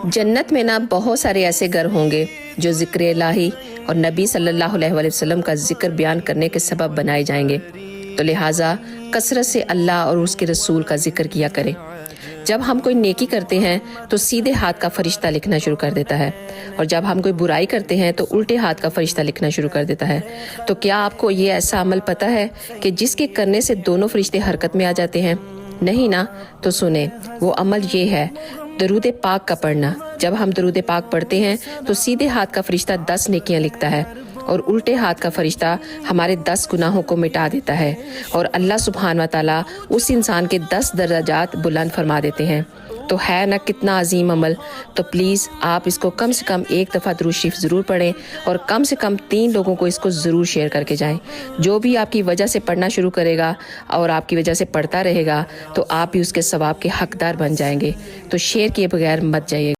जन्नत में ना बहुत सारे ऐसे घर होंगे जो ज़िक्र इलाही और नबी सल्लल्लाहु अलैहि वसल्लम का ज़िक्र बयान करने के सबब बनाए जाएंगे। तो लिहाजा कसरत से अल्लाह और उसके रसूल का ज़िक्र किया करें। जब हम कोई नेकी करते हैं तो सीधे हाथ का फरिश्ता लिखना शुरू कर देता है, और जब हम कोई बुराई करते हैं तो उल्टे हाथ का फरिश्ता लिखना शुरू कर देता है। तो क्या आपको ये ऐसा अमल पता है कि जिसके करने से दोनों फरिश्ते हरकत में आ जाते हैं? नहीं ना? तो सुने, वो अमल ये है दरूद पाक का पढ़ना। जब हम दरूद पाक पढ़ते हैं तो सीधे हाथ का फरिश्ता 10 नेकियां लिखता है और उल्टे हाथ का फरिश्ता हमारे 10 गुनाहों को मिटा देता है, और अल्लाह सुब्हान व तआला उस इंसान के 10 दर्जात बुलंद फरमा देते हैं। तो है ना कितना अजीम अमल। तो प्लीज़ आप इसको कम से कम एक दफ़ा दुरूद शरीफ ज़रूर पढ़ें, और कम से कम 3 लोगों को इसको ज़रूर शेयर करके जाएं। जो भी आपकी वजह से पढ़ना शुरू करेगा और आपकी वजह से पढ़ता रहेगा तो आप भी उसके सवाब के हकदार बन जाएंगे। तो शेयर किए बगैर मत जाइए।